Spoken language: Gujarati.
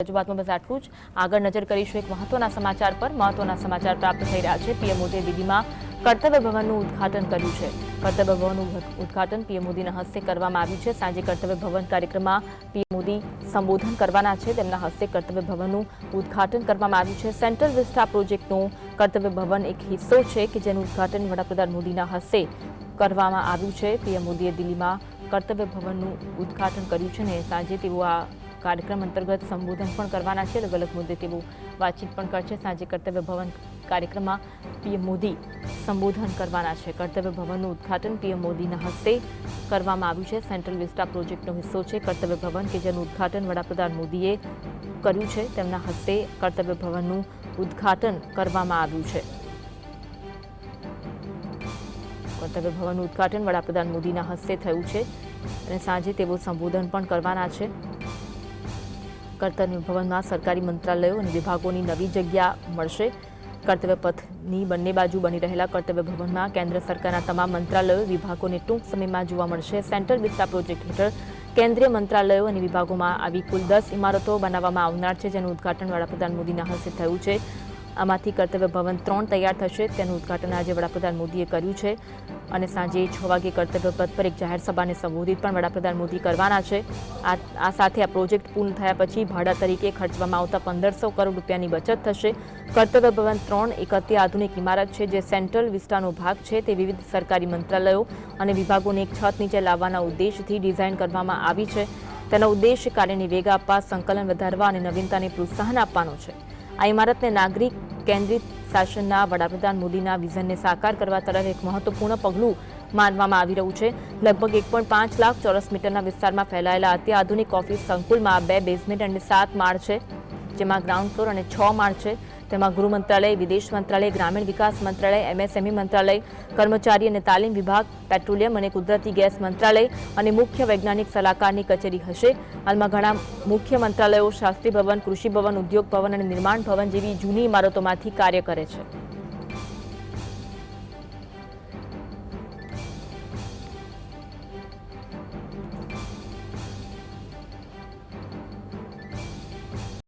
રજૂઆતમાં બસ આટલું જ। આગળ નજર કરીશું એક મહત્વના સમાચાર પર। મહત્વના સમાચાર પ્રાપ્ત થઈ રહ્યા છે। પીએમ મોદીએ દિલ્હીમાં કર્તવ્ય ભવનનું ઉદ્ઘાટન કર્યું છે। કર્તવ્ય ભવનનું ઉદ્ઘાટન પીએમ મોદીના હસ્તે કરવામાં આવ્યું છે। સાંજે કર્તવ્ય ભવન કાર્યક્રમમાં પીએમ મોદી સંબોધન કરવાના છે। તેમના હસ્તે કર્તવ્ય ભવનનું ઉદ્ઘાટન કરવામાં આવ્યું છે। સેન્ટ્રલ વિસ્ટા પ્રોજેક્ટનું કર્તવ્ય ભવન એક હિસ્સો છે કે જેનું ઉદ્ઘાટન વડાપ્રધાન મોદીના હસ્તે કરવામાં આવ્યું છે। પીએમ મોદીએ દિલ્હીમાં કર્તવ્ય ભવનનું ઉદ્ઘાટન કર્યું છે અને સાંજે તેઓ આ કાર્યક્રમ અંતર્ગત સંબોધન પણ કરવાના છે। અલગ અલગ મુદ્દે તેઓ વાતચીત પણ કરશે। સાંજે કર્તવ્ય ભવન કાર્યક્રમમાં પીએમ મોદી સંબોધન કરવાના છે। કર્તવ્ય ભવનનું ઉદ્ઘાટન પીએમ મોદીના હસ્તે કરવામાં આવ્યું છે। સેન્ટ્રલ વિસ્ટા પ્રોજેક્ટનો હિસ્સો છે કર્તવ્ય ભવન કે જેનું ઉદ્ઘાટન વડાપ્રધાન મોદીએ કર્યું છે। તેમના હસ્તે કર્તવ્ય ભવનનું ઉદ્ઘાટન કરવામાં આવ્યું છે। કર્તવ્ય ભવનનું ઉદ્ઘાટન વડાપ્રધાન મોદીના હસ્તે થયું છે અને સાંજે તેઓ સંબોધન પણ કરવાના છે। કર્તવ્ય ભવનમાં સરકારી મંત્રાલયો અને વિભાગોની નવી જગ્યા મળશે। કર્તવ્ય પથની બંને બાજુ બની રહેલા કર્તવ્ય ભવનમાં કેન્દ્ર સરકારના તમામ મંત્રાલયો વિભાગોને ટૂંક સમયમાં જોવા મળશે। સેન્ટ્રલ વિસ્ટા પ્રોજેક્ટ હેઠળ કેન્દ્રીય મંત્રાલયો અને વિભાગોમાં આવી કુલ 10 ઇમારતો બનાવવામાં આવનાર છે જેનું ઉદ્ઘાટન વડાપ્રધાન મોદીના હસ્તે થયું છે। આમાંથી કર્તવ્ય ભવન 3 તૈયાર થશે। તેનું ઉદ્ઘાટન આજે વડાપ્રધાન મોદીએ કર્યું છે અને સાંજે 6 વાગે કર્તવ્ય પથ પર એક જાહેર સભાને સંબોધિત પણ વડાપ્રધાન મોદી કરવાના છે। આ સાથે આ પ્રોજેક્ટ પૂર્ણ થયા પછી ભાડા તરીકે ખર્ચવામાં આવતા 1500 કરોડ રૂપિયાની બચત થશે। કર્તવ્ય ભવન 3 એક અતિ આધુનિક ઇમારત છે જે સેન્ટ્રલ વિસ્ટાનો ભાગ છે। તે વિવિધ સરકારી મંત્રાલયો અને વિભાગોને એક છત નીચે લાવવાના ઉદ્દેશથી ડિઝાઇન કરવામાં આવી છે। તેનો ઉદ્દેશ કાર્યને વેગ આપવા, સંકલન વધારવા અને નવીનતાને પ્રોત્સાહન આપવાનો છે। આ ઇમારતને નાગરિક કેન્દ્રિત શાસનના વડાપ્રધાન મોદીના વિઝનને સાકાર કરવા તરફ એક મહત્વપૂર્ણ પગલું માનવામાં આવી રહ્યું છે। લગભગ 1.5 લાખ ચોરસ મીટરના વિસ્તારમાં ફેલાયેલા અત્યાધુનિક ઓફિસ સંકુલમાં 2 બેઝમેન્ટ અને 7 માળ છે જેમાં ગ્રાઉન્ડ ફ્લોર અને 6 માળ છે। તેમાં ગૃહ મંત્રાલય, વિદેશ મંત્રાલય, ગ્રામીણ વિકાસ મંત્રાલય, એમએસએમઈ મંત્રાલય, કર્મચારી અને તાલીમ વિભાગ, પેટ્રોલિયમ અને કુદરતી ગેસ મંત્રાલય અને મુખ્ય વૈજ્ઞાનિક સલાહકારની કચેરી હશે। હાલમાં ઘણા મુખ્ય મંત્રાલયો શાસ્ત્રી ભવન, કૃષિ ભવન, ઉદ્યોગ ભવન અને નિર્માણ ભવન જેવી જૂની ઇમારતોમાંથી કાર્ય કરે છે।